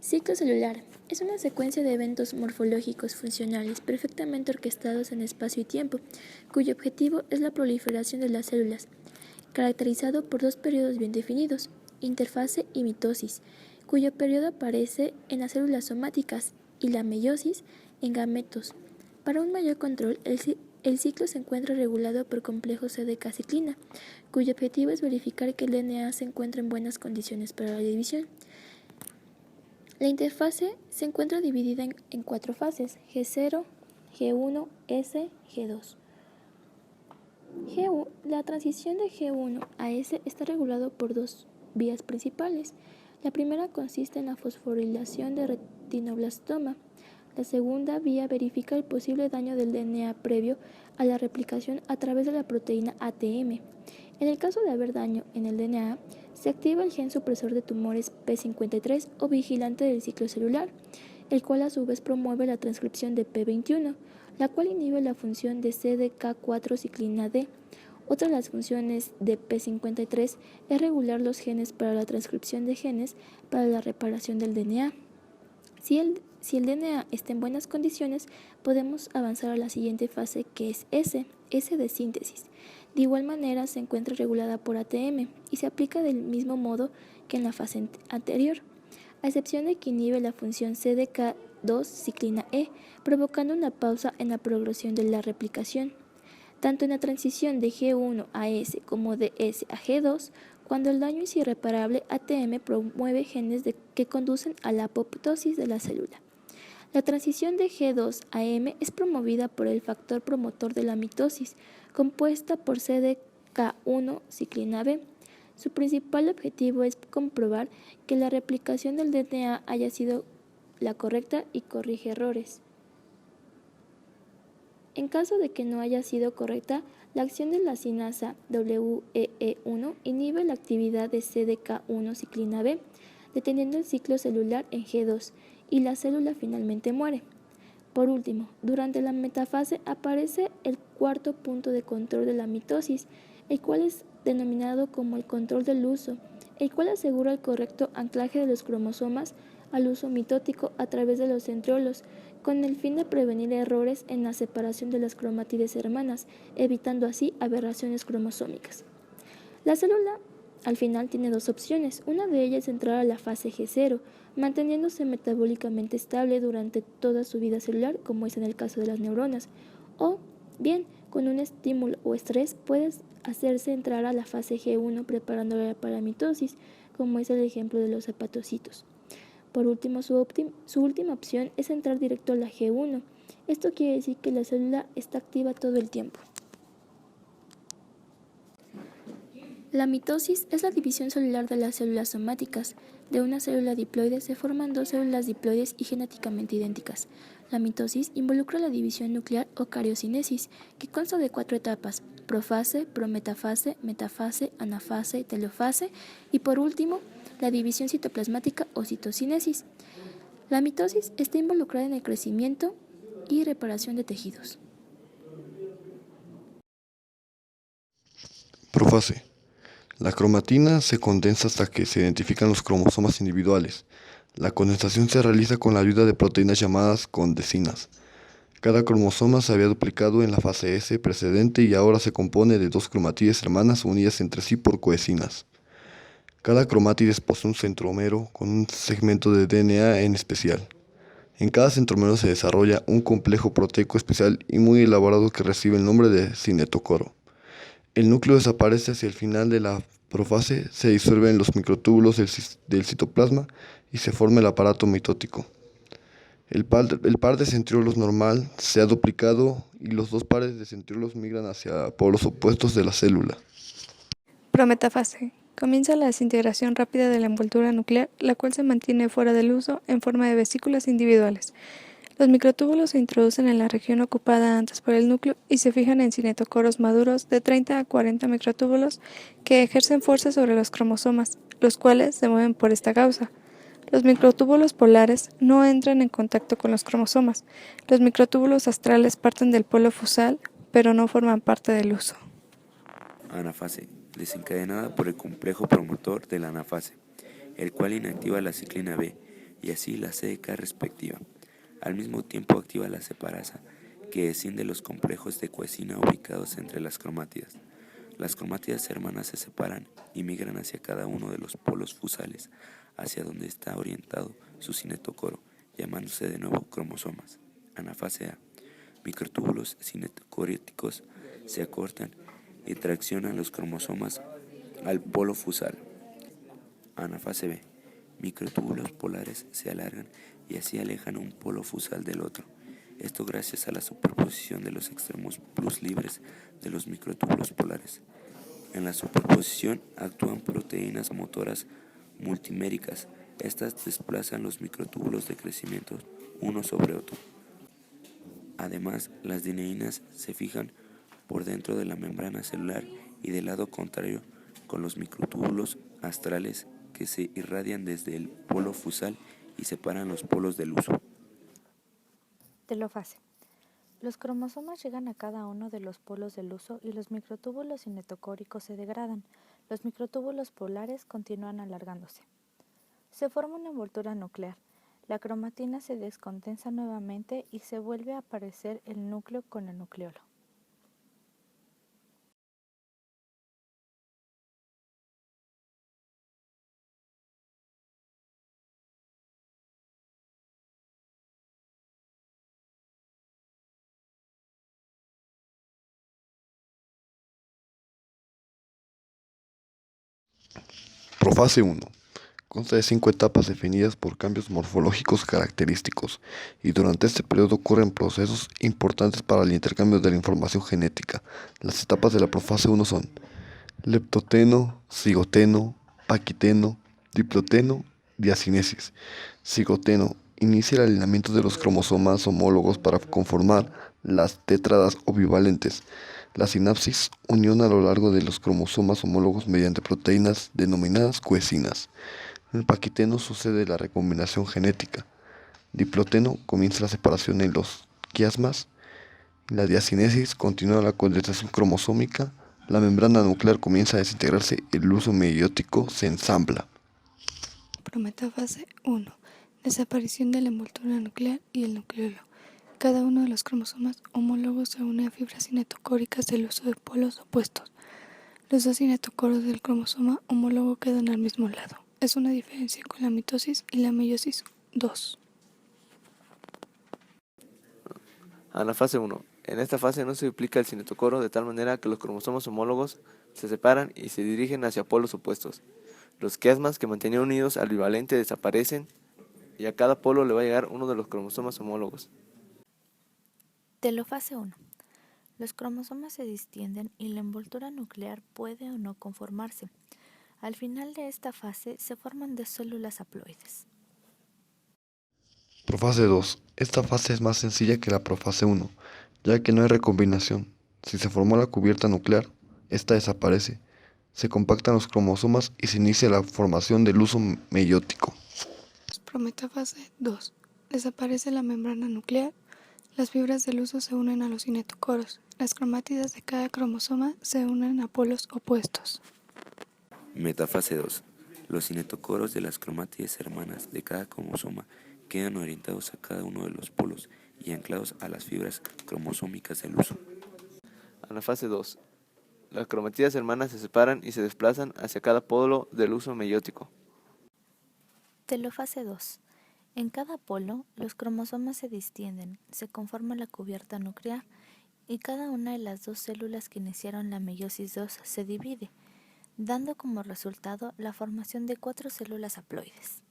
Ciclo celular es una secuencia de eventos morfológicos funcionales perfectamente orquestados en espacio y tiempo, cuyo objetivo es la proliferación de las células, caracterizado por dos periodos bien definidos, interfase y mitosis, cuyo periodo aparece en las células somáticas y la meiosis en gametos. Para un mayor control, el ciclo se encuentra regulado por complejo CDK-ciclina, cuyo objetivo es verificar que el DNA se encuentra en buenas condiciones para la división. La interfase se encuentra dividida en cuatro fases: G0, G1, S, G2. La transición de G1 a S está regulado por dos vías principales. La primera consiste en la fosforilación de retinoblastoma. La segunda vía verifica el posible daño del DNA previo a la replicación a través de la proteína ATM. En el caso de haber daño en el DNA, se activa el gen supresor de tumores P53 o vigilante del ciclo celular, el cual a su vez promueve la transcripción de P21, la cual inhibe la función de CDK4 ciclina D. Otra de las funciones de P53 es regular los genes para la transcripción de genes para la reparación del DNA. Si el DNA está en buenas condiciones, podemos avanzar a la siguiente fase, que es S de síntesis. De igual manera se encuentra regulada por ATM y se aplica del mismo modo que en la fase anterior, a excepción de que inhibe la función CDK2 ciclina E, provocando una pausa en la progresión de la replicación. Tanto en la transición de G1 a S como de S a G2, cuando el daño es irreparable, ATM promueve genes que conducen a la apoptosis de la célula. La transición de G2 a M es promovida por el factor promotor de la mitosis, compuesta por CDK1 ciclina B. Su principal objetivo es comprobar que la replicación del DNA haya sido la correcta y corrige errores. En caso de que no haya sido correcta, la acción de la sinasa WEE1 inhibe la actividad de CDK1 ciclina B, deteniendo el ciclo celular en G2, y la célula finalmente muere. Por último, durante la metafase aparece el cuarto punto de control de la mitosis, el cual es denominado como el control del uso, el cual asegura el correcto anclaje de los cromosomas al uso mitótico a través de los centriolos, con el fin de prevenir errores en la separación de las cromátides hermanas, evitando así aberraciones cromosómicas. La célula al final tiene dos opciones. Una de ellas es entrar a la fase G0, manteniéndose metabólicamente estable durante toda su vida celular, como es en el caso de las neuronas, o bien, con un estímulo o estrés puede hacerse entrar a la fase G1 preparándola para la mitosis, como es el ejemplo de los hepatocitos. Por último, su última opción es entrar directo a la G1. Esto quiere decir que la célula está activa todo el tiempo. La mitosis es la división celular de las células somáticas. De una célula diploide se forman dos células diploides y genéticamente idénticas. La mitosis involucra la división nuclear o cariocinesis, que consta de 4 etapas: profase, prometafase, metafase, anafase, telofase y por último, la división citoplasmática o citocinesis. La mitosis está involucrada en el crecimiento y reparación de tejidos. Profase. La cromatina se condensa hasta que se identifican los cromosomas individuales. La condensación se realiza con la ayuda de proteínas llamadas condesinas. Cada cromosoma se había duplicado en la fase S precedente y ahora se compone de dos cromátides hermanas unidas entre sí por coesinas. Cada cromátides posee un centrómero con un segmento de DNA en especial. En cada centrómero se desarrolla un complejo proteico especial y muy elaborado que recibe el nombre de cinetocoro. El núcleo desaparece hacia el final de la profase, se disuelven los microtúbulos del citoplasma y se forma el aparato mitótico. El par de centriolos normal se ha duplicado y los dos pares de centriolos migran hacia polos opuestos de la célula. Prometafase. Comienza la desintegración rápida de la envoltura nuclear, la cual se mantiene fuera del uso en forma de vesículas individuales. Los microtúbulos se introducen en la región ocupada antes por el núcleo y se fijan en cinetocoros maduros de 30 a 40 microtúbulos que ejercen fuerza sobre los cromosomas, los cuales se mueven por esta causa. Los microtúbulos polares no entran en contacto con los cromosomas. Los microtúbulos astrales parten del polo fusal, pero no forman parte del uso. Anafase, desencadenada por el complejo promotor de la anafase, el cual inactiva la ciclina B y así la CK respectiva. Al mismo tiempo activa la separasa, que escinde los complejos de coesina ubicados entre las cromátidas. Las cromátidas hermanas se separan y migran hacia cada uno de los polos fusales, hacia donde está orientado su cinetocoro, llamándose de nuevo cromosomas. Anafase A. Microtúbulos cinetocorióticos se acortan y traccionan los cromosomas al polo fusal. Anafase B. Microtúbulos polares se alargan y así alejan un polo fusal del otro. Esto gracias a la superposición de los extremos plus libres de los microtúbulos polares. En la superposición actúan proteínas motoras multiméricas. Estas desplazan los microtúbulos de crecimiento uno sobre otro. Además, las dineínas se fijan por dentro de la membrana celular y del lado contrario con los microtúbulos astrales que se irradian desde el polo fusal y separan los polos del uso. Telofase. Los cromosomas llegan a cada uno de los polos del uso y los microtúbulos cinetocóricos se degradan. Los microtúbulos polares continúan alargándose. Se forma una envoltura nuclear. La cromatina se descondensa nuevamente y se vuelve a aparecer el núcleo con el nucleolo. Profase 1. Consta de 5 etapas definidas por cambios morfológicos característicos y durante este periodo ocurren procesos importantes para el intercambio de la información genética. Las etapas de la profase 1 son leptoteno, cigoteno, paquiteno, diploteno, diacinesis. Cigoteno inicia el alineamiento de los cromosomas homólogos para conformar las tétradas o bivalentes. La sinapsis, unión a lo largo de los cromosomas homólogos mediante proteínas denominadas coesinas. En el paquiteno sucede la recombinación genética. Diploteno comienza la separación en los quiasmas. La diacinesis continúa la condensación cromosómica. La membrana nuclear comienza a desintegrarse y el huso meiótico se ensambla. Prometafase 1. Desaparición de la envoltura nuclear y el nucleolo. Cada uno de los cromosomas homólogos se une a fibras cinetocóricas del uso de polos opuestos. Los dos cinetocoros del cromosoma homólogo quedan al mismo lado. Es una diferencia con la mitosis y la meiosis 2. Anafase 1. En esta fase no se duplica el cinetocoro de tal manera que los cromosomas homólogos se separan y se dirigen hacia polos opuestos. Los quiasmas que mantenían unidos al bivalente desaparecen y a cada polo le va a llegar uno de los cromosomas homólogos. Telofase 1. Los cromosomas se distienden y la envoltura nuclear puede o no conformarse. Al final de esta fase se forman 2 células haploides. Profase 2. Esta fase es más sencilla que la profase 1, ya que no hay recombinación. Si se formó la cubierta nuclear, esta desaparece. Se compactan los cromosomas y se inicia la formación del huso meiótico. Prometafase 2. Desaparece la membrana nuclear. Las fibras del huso se unen a los cinetocoros. Las cromátidas de cada cromosoma se unen a polos opuestos. Metafase 2. Los cinetocoros de las cromátidas hermanas de cada cromosoma quedan orientados a cada uno de los polos y anclados a las fibras cromosómicas del uso. Anafase 2. Las cromátidas hermanas se separan y se desplazan hacia cada polo del huso meiótico. Telofase 2. En cada polo, los cromosomas se distienden, se conforma la cubierta nuclear y cada una de las 2 células que iniciaron la meiosis 2 se divide, dando como resultado la formación de 4 células haploides.